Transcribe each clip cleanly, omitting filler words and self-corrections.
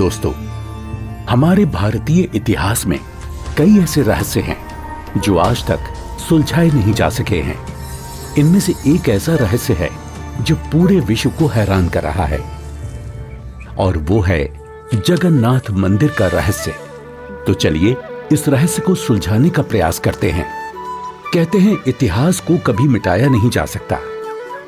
दोस्तों, हमारे भारतीय इतिहास में कई ऐसे रहस्य हैं जो आज तक सुलझाए नहीं जा सके हैं। इनमें से एक ऐसा रहस्य है जो पूरे विश्व को हैरान कर रहा है, और वो है जगन्नाथ मंदिर का रहस्य। तो चलिए इस रहस्य को सुलझाने का प्रयास करते हैं। कहते हैं इतिहास को कभी मिटाया नहीं जा सकता।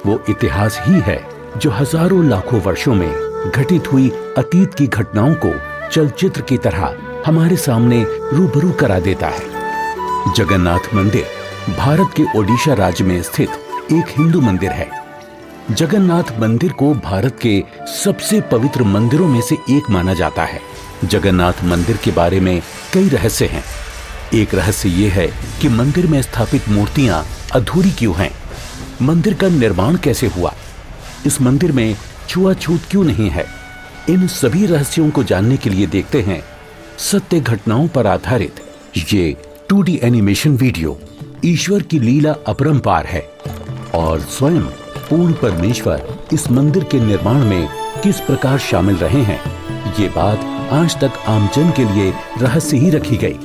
वो इतिहास ही है जो हजारों लाखों वर्षों में घटित हुई अतीत की घटनाओं को चलचित्र की तरह हमारे सामने रूबरू करा देता है। जगन्नाथ मंदिर भारत के ओडिशा राज्य में स्थित एक हिंदू मंदिर है। जगन्नाथ मंदिर को भारत के सबसे पवित्र मंदिरों में से एक माना जाता है। जगन्नाथ मंदिर के बारे में कई रहस्य हैं। एक रहस्य ये है कि मंदिर में स्थापित मूर्तियां अधूरी क्यों हैं? मंदिर का निर्माण कैसे हुआ? इस मंदिर में छुआछूत क्यों नहीं है? इन सभी रहस्यों को जानने के लिए देखते हैं सत्य घटनाओं पर आधारित ये 2D एनिमेशन वीडियो। ईश्वर की लीला अपरंपार है और स्वयं पूर्ण परमेश्वर इस मंदिर के निर्माण में किस प्रकार शामिल रहे हैं, ये बात आज तक आमजन के लिए रहस्य ही रखी गई।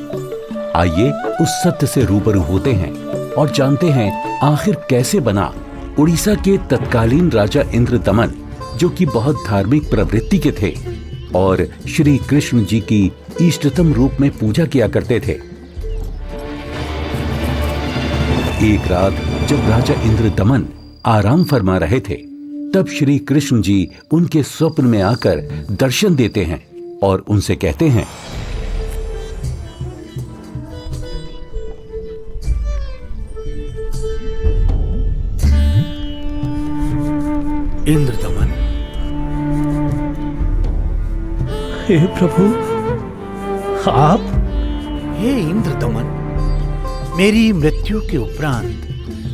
आइए उस सत्य से रूबरू होते हैं और जानते हैं आखिर कैसे बना उड़ीसा के तत्कालीन राजा इंद्रदमन, जो कि बहुत धार्मिक प्रवृत्ति के थे और श्री कृष्ण जी की इष्टतम रूप में पूजा किया करते थे। एक रात जब राजा इंद्रदमन आराम फरमा रहे थे, तब श्री कृष्ण जी उनके स्वप्न में आकर दर्शन देते हैं और उनसे कहते हैं, इंद्रदमन, हे प्रभु, आप? हे इंद्रदमन, मेरी मृत्यु के उपरांत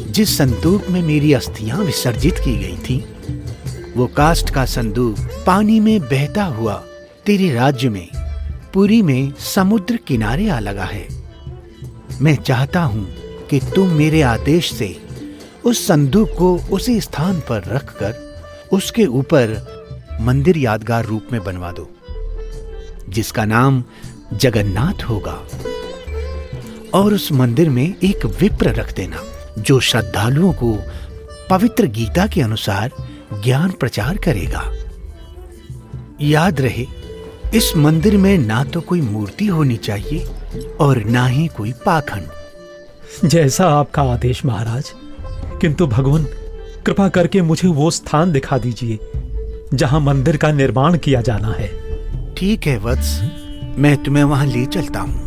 जिस संदूक में मेरी अस्थियां विसर्जित की गई थी, वो काष्ठ का संदूक पानी में बहता हुआ तेरे राज्य में पुरी में समुद्र किनारे आ लगा है। मैं चाहता हूं कि तुम मेरे आदेश से उस संदूक को उसी स्थान पर रखकर उसके ऊपर मंदिर यादगार रूप में बनवा दो, जिसका नाम जगन्नाथ होगा। और उस मंदिर में एक विप्र रख देना जो श्रद्धालुओं को पवित्र गीता के अनुसार ज्ञान प्रचार करेगा। याद रहे, इस मंदिर में ना तो कोई मूर्ति होनी चाहिए और ना ही कोई पाखंड। जैसा आपका आदेश महाराज। किंतु भगवान, कृपा करके मुझे वो स्थान दिखा दीजिए जहां मंदिर का निर्माण किया जाना है। ठीक है वत्स, मैं तुम्हें वहां ले चलता हूं।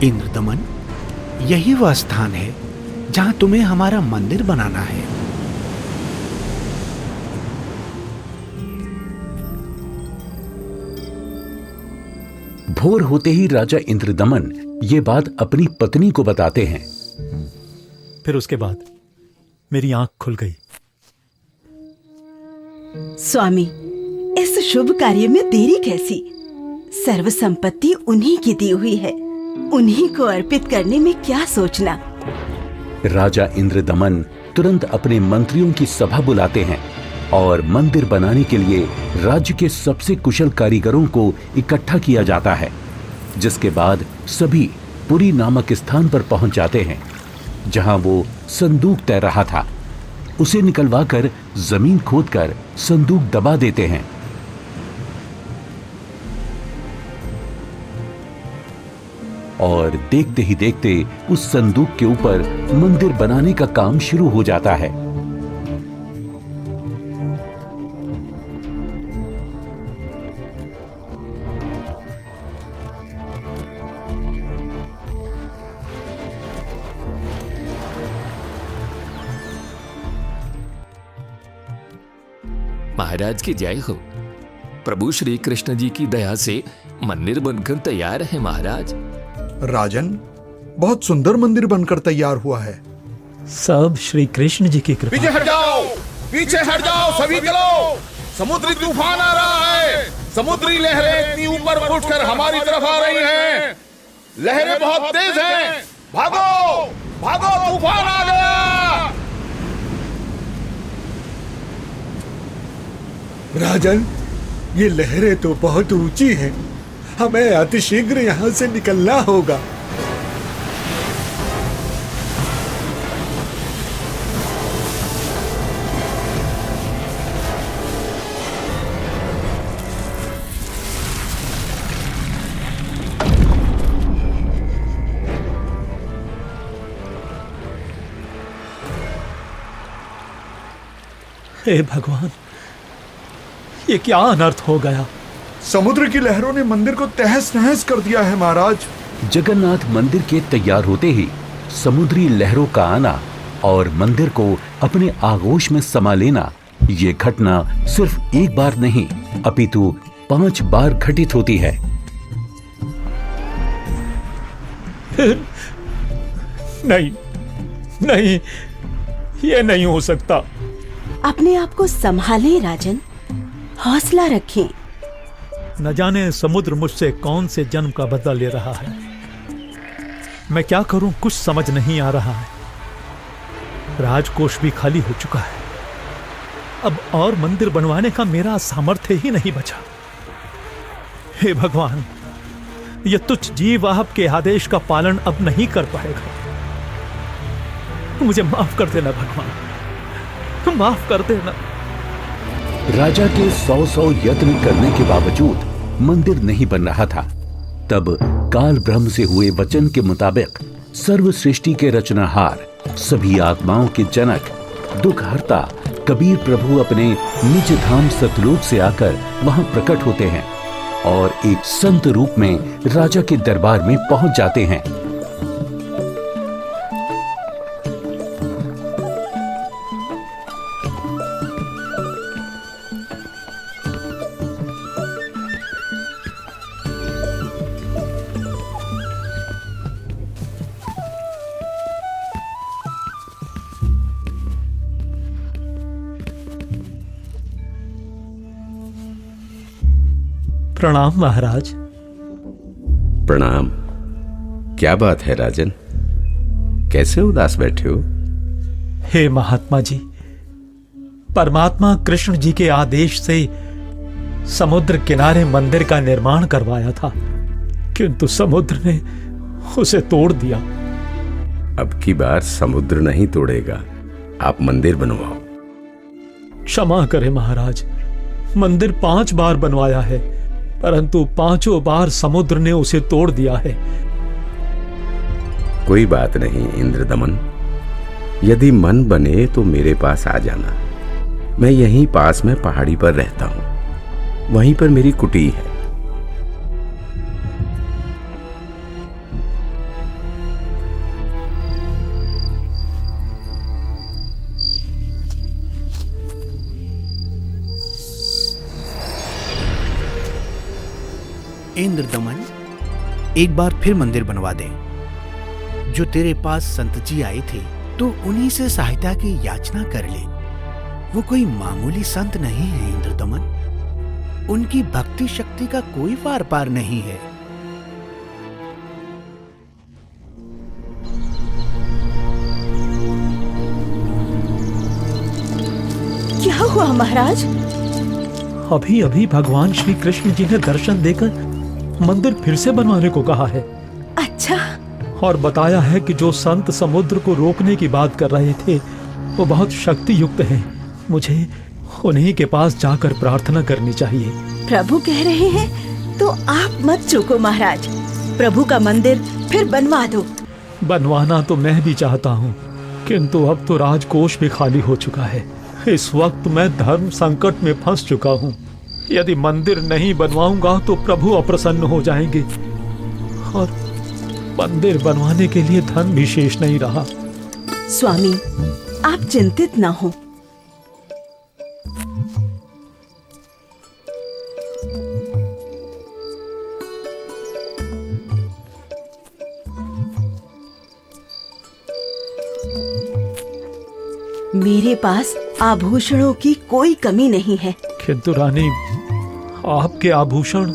इंद्रदमन, यही वह स्थान है जहां तुम्हें हमारा मंदिर बनाना है। भोर होते ही राजा इंद्रदमन ये बात अपनी पत्नी को बताते हैं। फिर उसके बाद मेरी आंख खुल गई। स्वामी, इस शुभ कार्य में देरी कैसी? सर्व संपत्ति उन्हीं की दी हुई है, उन्हीं को अर्पित करने में क्या सोचना। राजा इंद्रदमन तुरंत अपने मंत्रियों की सभा बुलाते हैं और मंदिर बनाने के लिए राज्य के सबसे कुशल कारीगरों को इकट्ठा किया जाता है, जिसके बाद सभी पुरी नामक स्थान पर पहुंच जाते हैं जहां वो संदूक तैर रहा था। उसे निकलवाकर जमीन खोदकर संदूक दबा देते हैं। और देखते ही देखते उस संदूक के ऊपर मंदिर बनाने का काम शुरू हो जाता है। महाराज की जय हो। प्रभु श्री कृष्ण जी की दया से मंदिर बनकर तैयार है महाराज। राजन, बहुत सुंदर मंदिर बनकर तैयार हुआ है। सब श्री कृष्ण जी की कृपा। पीछे हट जाओ, पीछे हट जाओ, सभी चलो। समुद्री तूफान आ रहा है, समुद्री लहरें इतनी ऊपर उठकर हमारी तरफ आ रही हैं। लहरें बहुत तेज हैं। भागो भागो, तूफान आ गया। राजन, ये लहरें तो बहुत ऊंची हैं। हमें अतिशीघ्र यहाँ से निकलना होगा। हे भगवान, ये क्या अनर्थ हो गया। समुद्र की लहरों ने मंदिर को तहस नहस कर दिया है महाराज। जगन्नाथ मंदिर के तैयार होते ही समुद्री लहरों का आना और मंदिर को अपने आगोश में समा लेना, ये घटना सिर्फ एक बार नहीं अपितु 5 बार घटित होती है। नहीं नहीं, ये नहीं हो सकता। अपने आप को संभालें राजन, हौसला रखें। न जाने समुद्र मुझसे कौन से जन्म का बदला ले रहा है। मैं क्या करूं, कुछ समझ नहीं आ रहा है। राजकोष भी खाली हो चुका है। अब और मंदिर बनवाने का मेरा सामर्थ्य ही नहीं बचा। हे भगवान, यह तुच्छ जीव आपके आदेश का पालन अब नहीं कर पाएगा। मुझे माफ कर देना भगवान, माफ कर देना। राजा के 100 यत्न करने के बावजूद मंदिर नहीं बन रहा था। तब काल ब्रह्म से हुए वचन के मुताबिक सर्व सृष्टि के रचनाहार, सभी आत्माओं के जनक, दुखहर्ता कबीर प्रभु अपने निज धाम सतलोक से आकर वहां प्रकट होते हैं और एक संत रूप में राजा के दरबार में पहुंच जाते हैं। प्रणाम महाराज। प्रणाम। क्या बात है राजन, कैसे उदास बैठे हो? हे महात्मा जी, परमात्मा कृष्ण जी के आदेश से समुद्र किनारे मंदिर का निर्माण करवाया था, किंतु समुद्र ने उसे तोड़ दिया। अब की बार समुद्र नहीं तोड़ेगा, आप मंदिर बनवाओ। क्षमा करें महाराज, मंदिर 5 बार बनवाया है, परंतु 5 बार समुद्र ने उसे तोड़ दिया है। कोई बात नहीं इंद्रदमन, यदि मन बने तो मेरे पास आ जाना। मैं यहीं पास में पहाड़ी पर रहता हूं, वहीं पर मेरी कुटी है। इंद्रदमन, एक बार फिर मंदिर बनवा दे। जो तेरे पास संत जी आए थे, तो उन्हीं से सहायता की याचना कर ले। वो कोई मामूली संत नहीं है इंद्रदमन। उनकी भक्ति शक्ति का कोई पार पार नहीं है। क्या हुआ महाराज? अभी अभी भगवान श्री कृष्ण जी ने दर्शन देकर मंदिर फिर से बनवाने को कहा है। अच्छा। और बताया है कि जो संत समुद्र को रोकने की बात कर रहे थे वो बहुत शक्ति युक्त हैं। मुझे उन्हीं के पास जाकर प्रार्थना करनी चाहिए। प्रभु कह रहे हैं तो आप मत चूको महाराज, प्रभु का मंदिर फिर बनवा दो। बनवाना तो मैं भी चाहता हूँ, किंतु अब तो राजकोष भी खाली हो चुका है। इस वक्त मैं धर्म संकट में फंस चुका हूँ। यदि मंदिर नहीं बनवाऊंगा तो प्रभु अप्रसन्न हो जाएंगे और मंदिर बनवाने के लिए धन भी शेष नहीं रहा। स्वामी, आप चिंतित ना हो। मेरे पास आभूषणों की कोई कमी नहीं है। किंतु रानी, आपके आभूषण।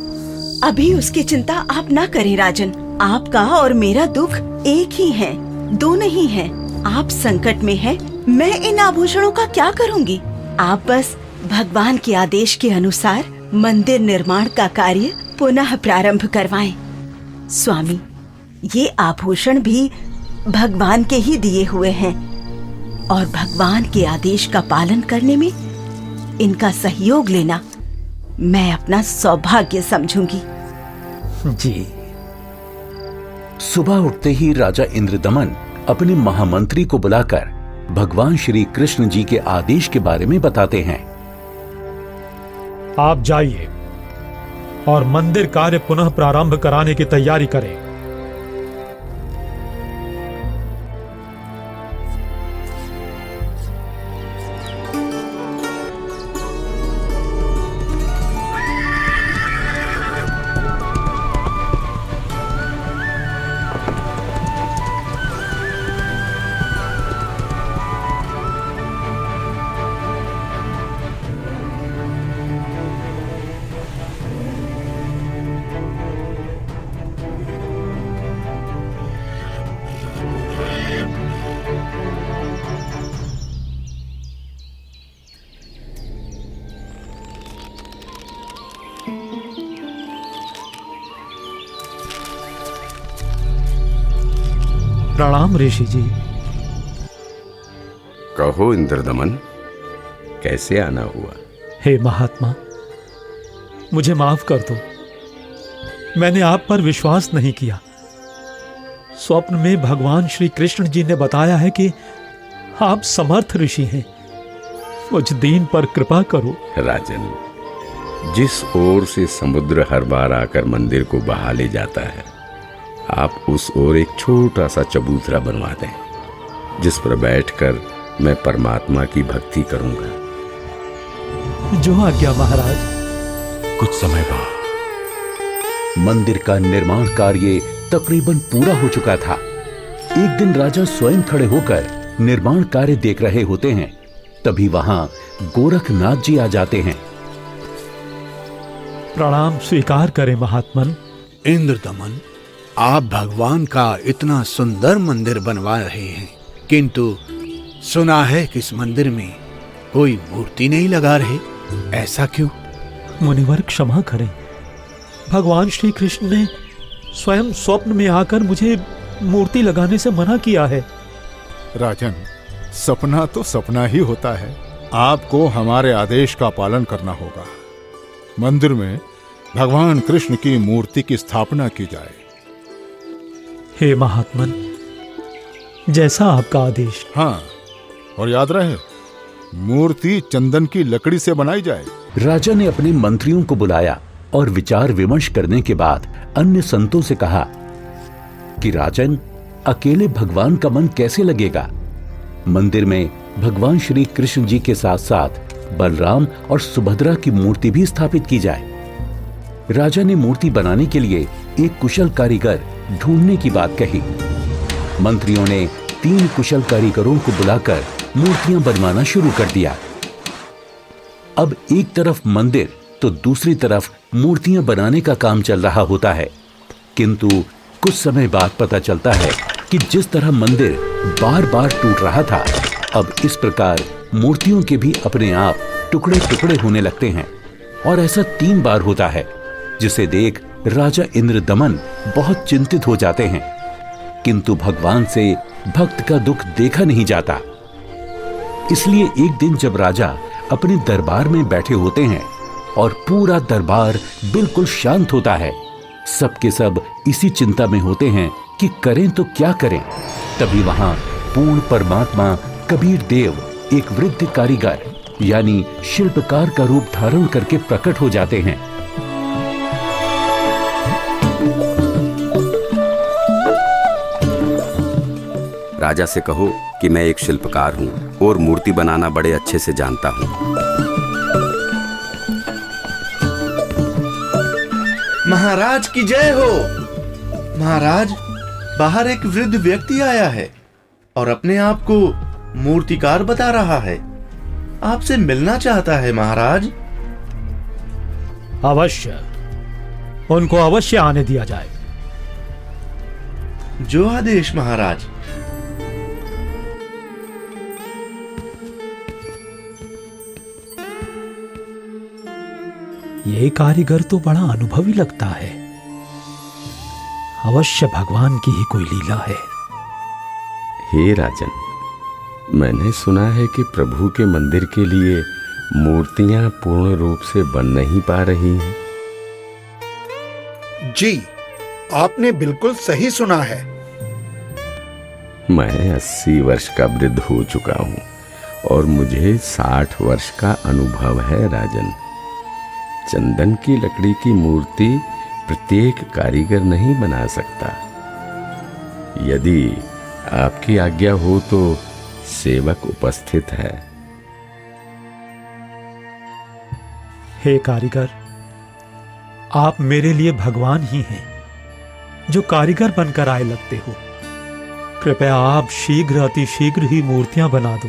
अभी उसकी चिंता आप ना करें राजन। आपका और मेरा दुख एक ही है, दो नहीं है। आप संकट में हैं, मैं इन आभूषणों का क्या करूंगी? आप बस भगवान के आदेश के अनुसार मंदिर निर्माण का कार्य पुनः प्रारंभ करवाएं। स्वामी, ये आभूषण भी भगवान के ही दिए हुए हैं और भगवान के आदेश का पालन करने में इनका सहयोग लेना मैं अपना सौभाग्य समझूंगी। जी। सुबह उठते ही राजा इंद्रदमन अपने महामंत्री को बुलाकर भगवान श्री कृष्ण जी के आदेश के बारे में बताते हैं। आप जाइए और मंदिर कार्य पुनः प्रारंभ कराने की तैयारी करें। प्रणाम ऋषि जी। कहो इंद्रदमन, कैसे आना हुआ? हे महात्मा, मुझे माफ कर दो। मैंने आप पर विश्वास नहीं किया। स्वप्न में भगवान श्री कृष्ण जी ने बताया है कि आप समर्थ ऋषि हैं। मुझ दीन पर कृपा करो। राजन, जिस ओर से समुद्र हर बार आकर मंदिर को बहा ले जाता है, आप उस ओर एक छोटा सा चबूतरा बनवा दें, जिस पर बैठकर मैं परमात्मा की भक्ति करूंगा। जो आज्ञा महाराज। कुछ समय बाद मंदिर का निर्माण कार्य तकरीबन पूरा हो चुका था। एक दिन राजा स्वयं खड़े होकर निर्माण कार्य देख रहे होते हैं। तभी वहां गोरखनाथ जी आ जाते हैं। प्रणाम स्वीकार करें महात्मन। इंद्रदमन, आप भगवान का इतना सुंदर मंदिर बनवा रहे हैं, किंतु सुना है कि इस मंदिर में कोई मूर्ति नहीं लगा रहे। ऐसा क्यों? मुनिवर क्षमा करें। भगवान श्री कृष्ण ने स्वयं स्वप्न में आकर मुझे मूर्ति लगाने से मना किया है। राजन, सपना तो सपना ही होता है। आपको हमारे आदेश का पालन करना होगा। मंदिर में भगवान कृष्ण की मूर्ति की स्थापना की जाए। हे महात्मन, जैसा आपका आदेश। हाँ, और याद रहे, मूर्ति चंदन की लकड़ी से बनाई जाए। राजा ने अपने मंत्रियों को बुलाया और विचार विमर्श करने के बाद अन्य संतों से कहा कि राजन, अकेले भगवान का मन कैसे लगेगा? मंदिर में भगवान श्री कृष्ण जी के साथ साथ बलराम और सुभद्रा की मूर्ति भी स्थापित की जाए। राजा ने मूर्ति बनाने के लिए एक कुशल कारीगर ढूंढने की बात कही। मंत्रियों ने 3 कुशल कारीगरों को बुलाकर मूर्तियां बनवाना शुरू कर दिया। अब एक तरफ मंदिर तो दूसरी तरफ मूर्तियां बनाने का काम चल रहा होता है, किंतु कुछ समय बाद पता चलता है कि जिस तरह मंदिर बार बार टूट रहा था, अब इस प्रकार मूर्तियों के भी अपने आप टुकड़े टुकड़े होने लगते हैं। और ऐसा 3 बार होता है, जिसे देख राजा इंद्रदमन बहुत चिंतित हो जाते हैं, किंतु भगवान से भक्त का दुख देखा नहीं जाता। इसलिए एक दिन जब राजा अपने दरबार में बैठे होते हैं और पूरा दरबार बिल्कुल शांत होता है, सबके सब इसी चिंता में होते हैं कि करें तो क्या करें। तभी वहां पूर्ण परमात्मा कबीर देव एक वृद्ध कारीगर यानी शिल्पकार का रूप धारण करके प्रकट हो जाते हैं। राजा से कहो कि मैं एक शिल्पकार हूँ और मूर्ति बनाना बड़े अच्छे से जानता हूँ। महाराज की जय हो। महाराज, बाहर एक वृद्ध व्यक्ति आया है और अपने आप को मूर्तिकार बता रहा है। आपसे मिलना चाहता है महाराज। अवश्य, उनको अवश्य आने दिया जाए। जो आदेश महाराज। ये कारीगर तो बड़ा अनुभवी लगता है। अवश्य भगवान की ही कोई लीला है। हे राजन, मैंने सुना है कि प्रभु के मंदिर के लिए मूर्तियां पूर्ण रूप से बन नहीं पा रही हैं। जी, आपने बिल्कुल सही सुना है। मैं 80 वर्ष का वृद्ध हो चुका हूँ और मुझे 60 वर्ष का अनुभव है राजन। चंदन की लकड़ी की मूर्ति प्रत्येक कारीगर नहीं बना सकता। यदि आपकी आज्ञा हो तो सेवक उपस्थित है। हे कारीगर, आप मेरे लिए भगवान ही हैं, जो कारीगर बनकर आए लगते हो। कृपया आप शीघ्र, अति शीघ्र ही मूर्तियां बना दो।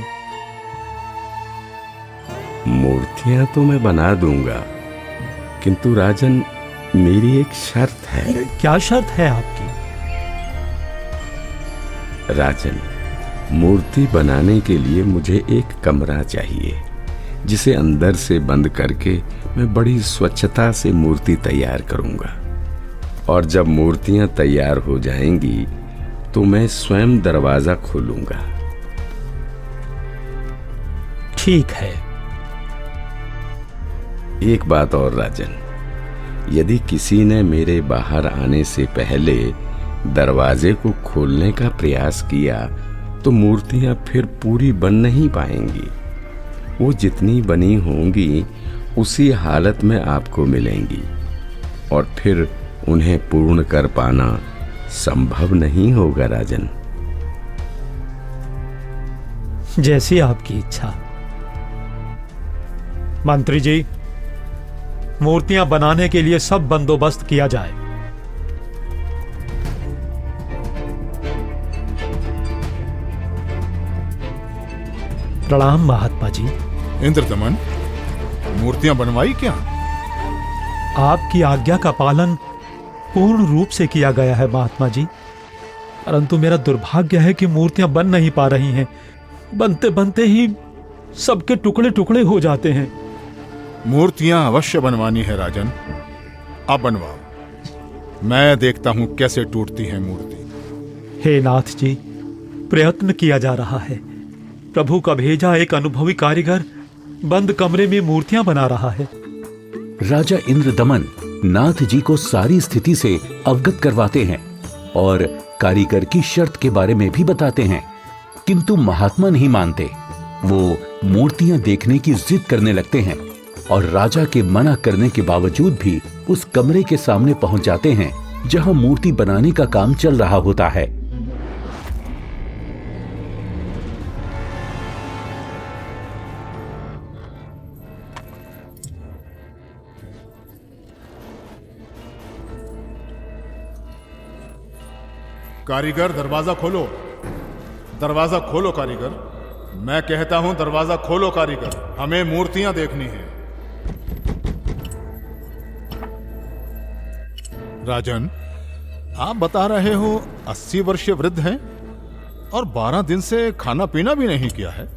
मूर्तियां तो मैं बना दूंगा, किंतु राजन, मेरी एक शर्त है। क्या शर्त है आपकी? राजन, मूर्ति बनाने के लिए मुझे एक कमरा चाहिए, जिसे अंदर से बंद करके मैं बड़ी स्वच्छता से मूर्ति तैयार करूंगा। और जब मूर्तियां तैयार हो जाएंगी तो मैं स्वयं दरवाजा खोलूंगा। ठीक है। एक बात और राजन, यदि किसी ने मेरे बाहर आने से पहले दरवाजे को खोलने का प्रयास किया तो मूर्तियां फिर पूरी बन नहीं पाएंगी। वो जितनी बनी होंगी उसी हालत में आपको मिलेंगी और फिर उन्हें पूर्ण कर पाना संभव नहीं होगा राजन। जैसी आपकी इच्छा। मंत्री जी, मूर्तियां बनाने के लिए सब बंदोबस्त किया जाए। प्रणाम महात्मा जी। इंद्रदमन, मूर्तियां बनवाई क्या? आपकी आज्ञा का पालन पूर्ण रूप से किया गया है महात्मा जी, परंतु मेरा दुर्भाग्य है कि मूर्तियां बन नहीं पा रही हैं। बनते बनते ही सबके टुकड़े टुकड़े हो जाते हैं। मूर्तियां अवश्य बनवानी है राजन, अब बनवाओ। मैं देखता हूं कैसे टूटती है मूर्ति। हे नाथ जी, प्रयत्न किया जा रहा है। प्रभु का भेजा एक अनुभवी कारीगर बंद कमरे में मूर्तियां बना रहा है। राजा इंद्रदमन नाथ जी को सारी स्थिति से अवगत करवाते हैं और कारीगर की शर्त के बारे में भी बताते हैं, किंतु महात्मा नहीं मानते। वो मूर्तियां देखने की जिद करने लगते हैं और राजा के मना करने के बावजूद भी उस कमरे के सामने पहुंच जाते हैं जहां मूर्ति बनाने का काम चल रहा होता है। कारीगर, दरवाजा खोलो। दरवाजा खोलो कारीगर। मैं कहता हूं दरवाजा खोलो कारीगर, हमें मूर्तियां देखनी है। राजन, आप बता रहे हो 80 वर्षीय वृद्ध हैं और 12 दिन से खाना पीना भी नहीं किया है।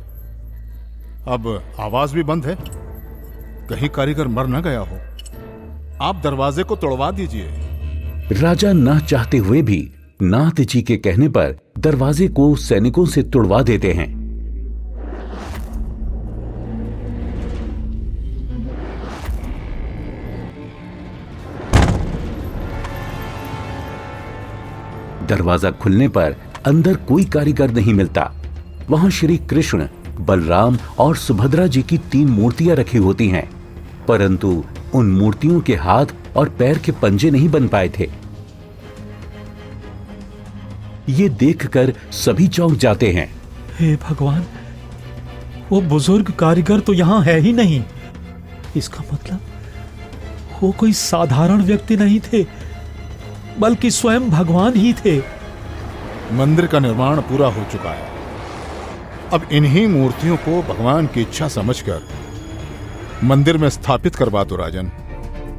अब आवाज भी बंद है, कहीं कारीगर मर न गया हो। आप दरवाजे को तोड़वा दीजिए। राजा न चाहते हुए भी नाथ जी के कहने पर दरवाजे को सैनिकों से तुड़वा देते हैं। दरवाजा खुलने पर अंदर कोई कारीगर नहीं मिलता। वहां श्री कृष्ण, बलराम और सुभद्रा जी की 3 मूर्तियां रखी होती हैं, परंतु उन मूर्तियों के हाथ और पैर के पंजे नहीं बन पाए थे। ये देखकर सभी चौंक जाते हैं। हे भगवान, वो बुजुर्ग कारीगर तो यहां है ही नहीं। इसका मतलब वो कोई साधारण व्यक्ति नहीं थे, बल्कि स्वयं भगवान ही थे। मंदिर का निर्माण पूरा हो चुका है। अब इन्हीं मूर्तियों को भगवान की इच्छा समझकर मंदिर में स्थापित करवा दो राजन।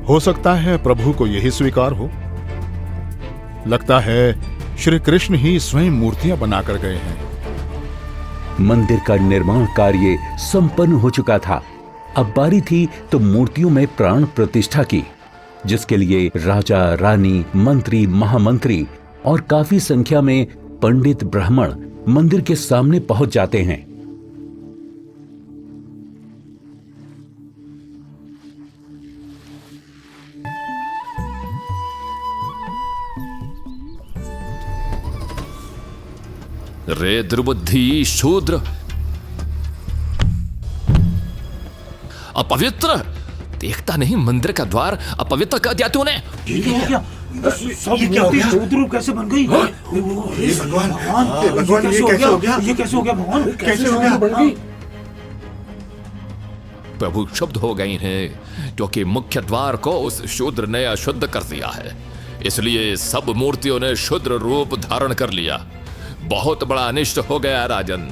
हो सकता है प्रभु को यही स्वीकार हो। लगता है श्री कृष्ण ही स्वयं मूर्तियां बनाकर गए हैं। मंदिर का निर्माण कार्य संपन्न हो चुका था। अब बारी थी तो मूर्तियों में प्राण प्रतिष्ठा की, जिसके लिए राजा, रानी, मंत्री, महामंत्री और काफी संख्या में पंडित ब्राह्मण मंदिर के सामने पहुंच जाते हैं। रे दुर्बुद्धि शूद्र, अपवित्र! देखता नहीं मंदिर का द्वार अपवित्र कर दिया तूने। शूद्र कैसे बन गई? भगवान ये कैसे हो गया? ये कैसे हो गया भगवान? कैसे हो गया? प्रभु क्षुब्ध हो गई हैं क्योंकि मुख्य द्वार को उस शूद्र ने अशुद्ध कर दिया है, इसलिए सब मूर्तियों ने शूद्र रूप धारण कर लिया। बहुत बड़ा अनिष्ट हो गया राजन।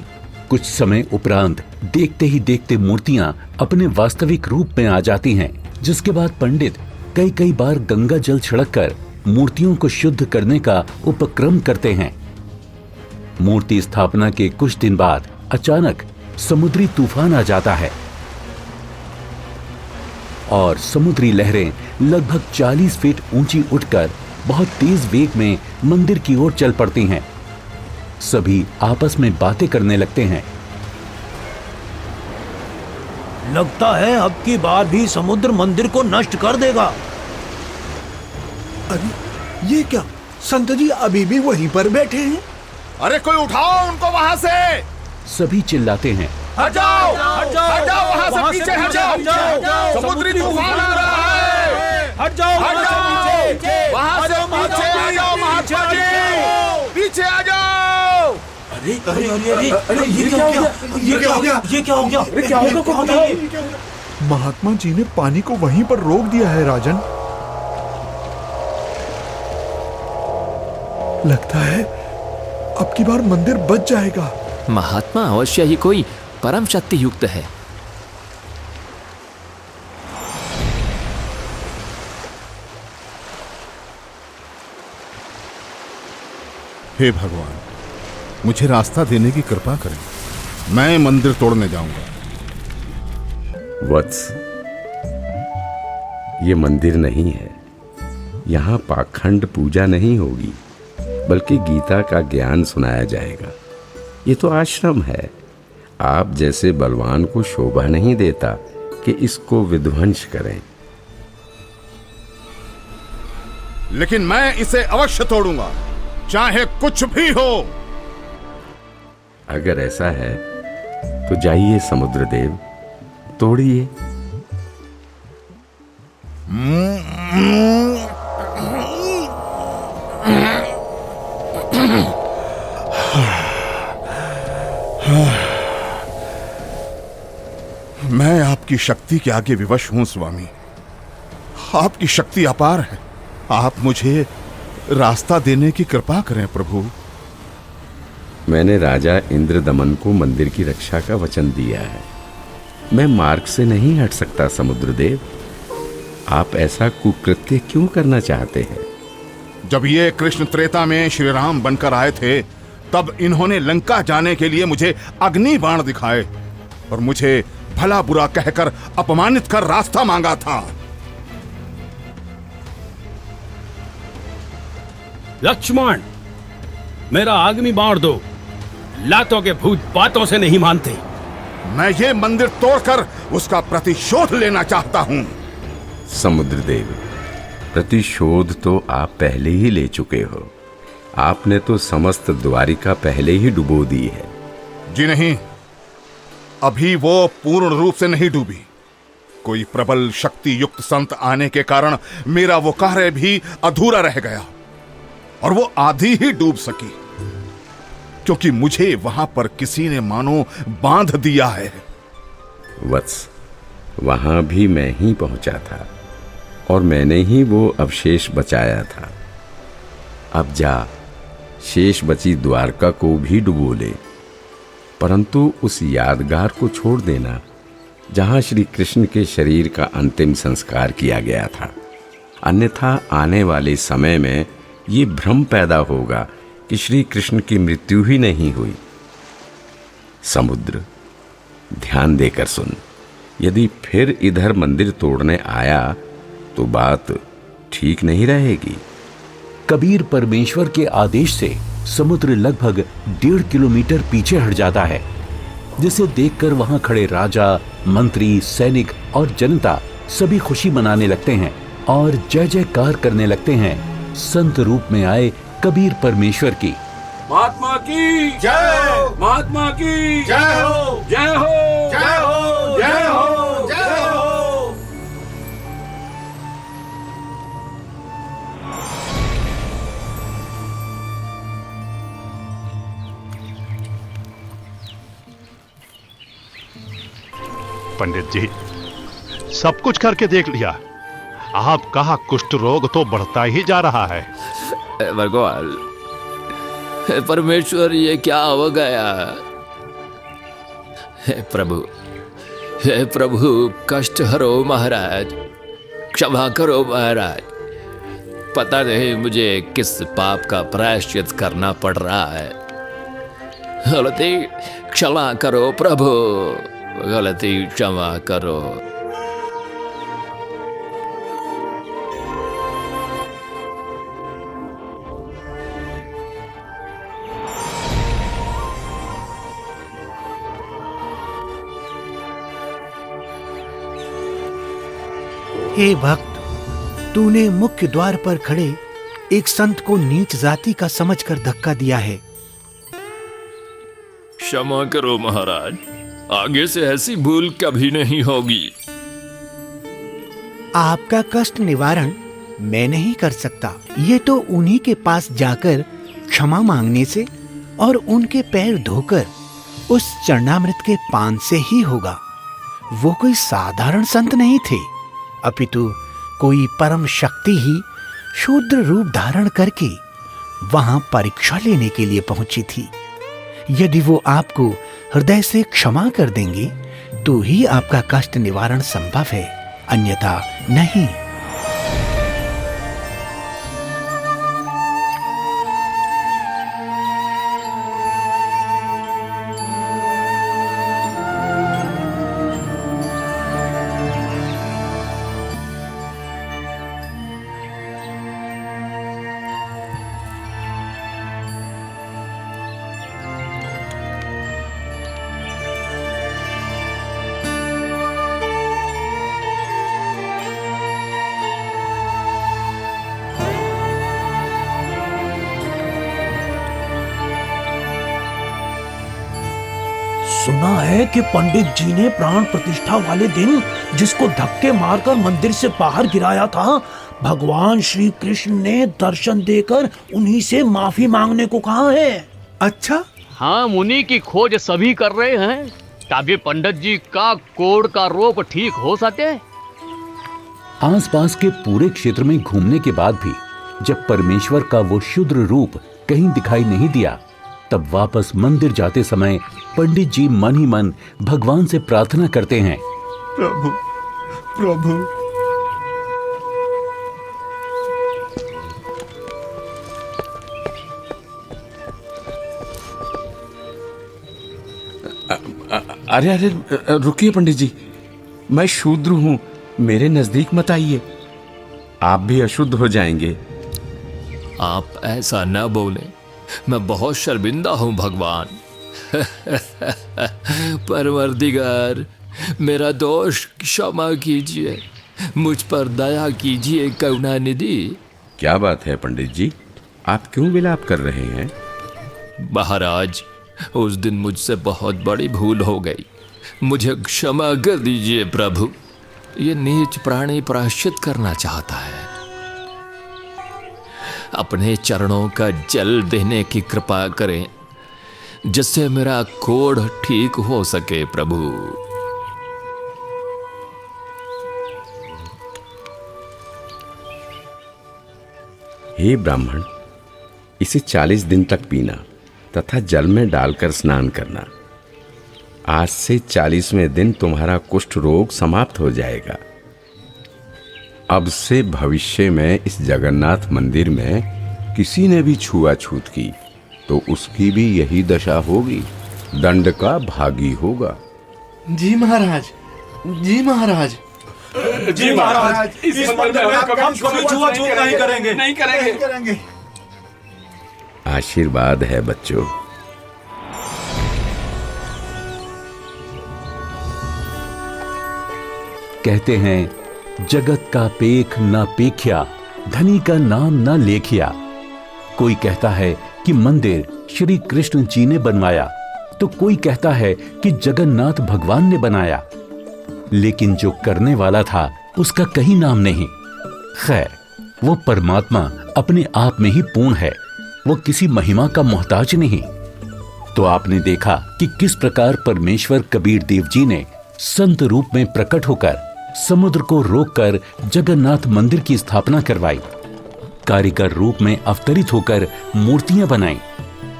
कुछ समय उपरांत देखते ही देखते मूर्तियां अपने वास्तविक रूप में आ जाती हैं, जिसके बाद पंडित कई बार गंगा जल छिड़ककर मूर्तियों को शुद्ध करने का उपक्रम करते हैं। मूर्ति स्थापना के कुछ दिन बाद अचानक समुद्री तूफान आ जाता है और समुद्री लहरें लगभग 40 फीट ऊंची उठकर बहुत तेज वेग में मंदिर की ओर चल पड़ती हैं। सभी आपस में बातें करने लगते हैं। लगता है अब की बार भी समुद्र मंदिर को नष्ट कर देगा। अरे ये क्या? संत जी अभी भी वहीं पर बैठे हैं। अरे कोई उठाओ उनको वहां से। सभी चिल्लाते हैं, हट जाओ, हट जाओ, हट जाओ वहां से, पीछे हट जाओ, समुद्री तूफान आ रहा है। हट जाओ, हट जाओ, वहां से पीछे आ जाओ, महात्मा जी, पीछे आ जाओ। अरे अरे अरे अरे अरे ये क्या हो गया? ये क्या हो गया? ये क्या हो गया? अरे क्या होगा? कौन है? महात्मा जी ने पानी को वहीं पर रोक दिया है राजन। लगता है अब की बार मंदिर बच जाएगा। महात्मा अवश्य ही कोई परम शक्ति युक्त है। हे भगवान, मुझे रास्ता देने की कृपा करें। मैं मंदिर तोड़ने जाऊंगा। वत्स, ये मंदिर नहीं है। यहाँ पाखंड पूजा नहीं होगी, बल्कि गीता का ज्ञान सुनाया जाएगा। ये तो आश्रम है। आप जैसे बलवान को शोभा नहीं देता कि इसको विध्वंस करें। लेकिन मैं इसे अवश्य तोड़ूंगा, चाहे कुछ भी हो। अगर ऐसा है तो जाइए समुद्रदेव, तोड़िए। मैं आपकी शक्ति के आगे विवश हूं स्वामी। आपकी शक्ति अपार है। आप मुझे रास्ता देने की कृपा करें प्रभु। मैंने राजा इंद्रदमन को मंदिर की रक्षा का वचन दिया है। मैं मार्ग से नहीं हट सकता समुद्रदेव। आप ऐसा कुकृत्य क्यों करना चाहते हैं? जब ये कृष्ण त्रेता में श्री राम बनकर आए थे, तब इन्होंने लंका जाने के लिए मुझे अग्नि बाण दिखाए और मुझे भला बुरा कहकर अपमानित कर रास्ता मांगा था। लक्ष्मण, मेरा अग्नि बाण दो। लातों के भूत बातों से नहीं मानते। मैं ये मंदिर तोड़कर उसका प्रतिशोध लेना चाहता हूं। समुद्रदेव, प्रतिशोध तो आप पहले ही ले चुके हो। आपने तो समस्त द्वारिका पहले ही डुबो दी है। जी नहीं, अभी वो पूर्ण रूप से नहीं डूबी। कोई प्रबल शक्ति युक्त संत आने के कारण मेरा वो कार्य भी अधूरा रह गया और वो आधी ही डूब सकी, क्योंकि मुझे वहां पर किसी ने मानो बांध दिया है। वत्स, वहां भी मैं ही पहुंचा था और मैंने ही वो अवशेष बचाया था। अब जा, शेष बची द्वारका को भी डुबो ले, परंतु उस यादगार को छोड़ देना जहां श्री कृष्ण के शरीर का अंतिम संस्कार किया गया था। अन्यथा आने वाले समय में ये भ्रम पैदा होगा कि श्री कृष्ण की मृत्यु ही नहीं हुई। समुद्र, ध्यान देकर सुन, यदि फिर इधर मंदिर तोड़ने आया तो बात ठीक नहीं रहेगी। कबीर परमेश्वर के आदेश से समुद्र लगभग 1.5 किलोमीटर पीछे हट जाता है, जिसे देखकर वहां खड़े राजा, मंत्री, सैनिक और जनता सभी खुशी मनाने लगते हैं और जय जयकार करने लगते हैं संत रूप में आए कबीर परमेश्वर की। महात्मा की जय, महात्मा की जय हो, जय हो, जय हो, जय हो, जय हो। पंडित जी, सब कुछ करके देख लिया, आपका कुष्ठ रोग तो बढ़ता ही जा रहा है। भगवान, परमेश्वर, ये क्या हो गया? हे प्रभु, कष्ट हरो महाराज, क्षमा करो महाराज। पता नहीं मुझे किस पाप का प्रायश्चित करना पड़ रहा है। गलती क्षमा करो प्रभु, गलती क्षमा करो। हे भक्त, तूने मुख्य द्वार पर खड़े एक संत को नीच जाति का समझकर धक्का दिया है। क्षमा करो महाराज, आगे से ऐसी भूल कभी नहीं होगी। आपका कष्ट निवारण मैं नहीं कर सकता, ये तो उन्हीं के पास जाकर क्षमा मांगने से और उनके पैर धोकर उस चरणामृत के पान से ही होगा। वो कोई साधारण संत नहीं थे, अपितु कोई परम शक्ति ही शूद्र रूप धारण करके वहां परीक्षा लेने के लिए पहुंची थी। यदि वो आपको हृदय से क्षमा कर देंगे तो ही आपका कष्ट निवारण संभव है, अन्यथा नहीं। सुना है कि पंडित जी ने प्राण प्रतिष्ठा वाले दिन जिसको धक्के मारकर मंदिर से बाहर गिराया था, भगवान श्री कृष्ण ने दर्शन देकर उन्हीं से माफी मांगने को कहा है। अच्छा? हाँ, मुनि की खोज सभी कर रहे हैं ताकि पंडित जी का कोढ़ का रोग ठीक हो सके। आसपास के पूरे क्षेत्र में घूमने के बाद भी जब परमेश्वर का वो शूद्र रूप कहीं दिखाई नहीं दिया, तब वापस मंदिर जाते समय पंडित जी मन ही मन भगवान से प्रार्थना करते हैं, प्रभु, प्रभु, अरे अरे रुकिए पंडित जी, मैं शूद्र हूं, मेरे नजदीक मत आइए, आप भी अशुद्ध हो जाएंगे। आप ऐसा न बोले, मैं बहुत शर्मिंदा हूं भगवान। परवरदिगार, मेरा दोष क्षमा कीजिए, मुझ पर दया कीजिए करुणानिधि। क्या बात है पंडित जी, आप क्यों विलाप कर रहे हैं? महाराज, उस दिन मुझसे बहुत बड़ी भूल हो गई, मुझे क्षमा कर दीजिए प्रभु। ये नीच प्राणी प्रायश्चित करना चाहता है, अपने चरणों का जल देने की कृपा करें जिससे मेरा कोढ़ ठीक हो सके प्रभु। हे ब्राह्मण, इसे 40 दिन तक पीना तथा जल में डालकर स्नान करना। आज से 40वें दिन तुम्हारा कुष्ठ रोग समाप्त हो जाएगा। अब से भविष्य में इस जगन्नाथ मंदिर में किसी ने भी छुआछूत की तो उसकी भी यही दशा होगी, दंड का भागी होगा। जी महाराज, जी महाराज, जी महाराज, इस मंदिर में हम कभी छुआछूत नहीं करेंगे, नहीं करेंगे। आशीर्वाद है बच्चों। कहते हैं जगत का पेख ना पेख्या, धनी का नाम ना लेखिया। कोई कहता है कि मंदिर श्री कृष्ण जी ने बनवाया, तो कोई कहता है कि जगन्नाथ भगवान ने बनाया, लेकिन जो करने वाला था उसका कहीं नाम नहीं। खैर, वो परमात्मा अपने आप में ही पूर्ण है, वो किसी महिमा का मोहताज नहीं। तो आपने देखा कि किस प्रकार परमेश्वर कबीर देव जी ने संत रूप में प्रकट होकर समुद्र को रोककर जगन्नाथ मंदिर की स्थापना करवाई, कारीगर रूप में अवतरित होकर मूर्तियां बनाई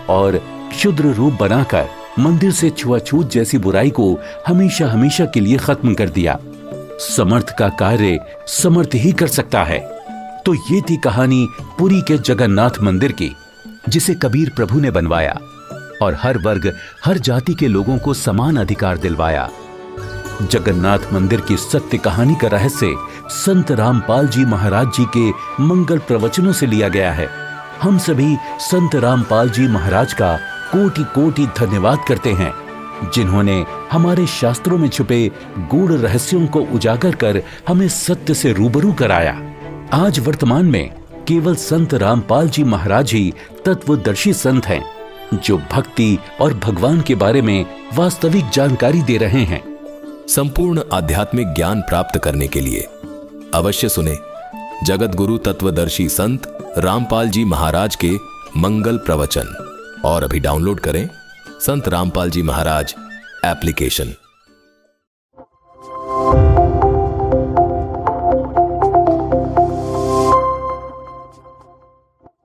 और क्षुद्र रूप बनाकर मंदिर से छुआछूत जैसी बुराई को हमेशा हमेशा के लिए खत्म कर दिया। समर्थ का कार्य समर्थ ही कर सकता है। तो ये थी कहानी पुरी के जगन्नाथ मंदिर की, जिसे कबीर प्रभु ने बनवाया और हर वर्ग हर जाति के लोगों को समान अधिकार दिलवाया। जगन्नाथ मंदिर की सत्य कहानी का रहस्य संत रामपाल जी महाराज जी के मंगल प्रवचनों से लिया गया है। हम सभी संत रामपाल जी महाराज का कोटि कोटि धन्यवाद करते हैं, जिन्होंने हमारे शास्त्रों में छुपे गूढ़ रहस्यों को उजागर कर हमें सत्य से रूबरू कराया। आज वर्तमान में केवल संत रामपाल जी महाराज ही तत्वदर्शी संत हैं, जो भक्ति और भगवान के बारे में वास्तविक जानकारी दे रहे हैं। संपूर्ण आध्यात्मिक ज्ञान प्राप्त करने के लिए अवश्य सुने जगत गुरु तत्वदर्शी संत रामपाल जी महाराज के मंगल प्रवचन और अभी डाउनलोड करें संत रामपाल जी महाराज एप्लीकेशन।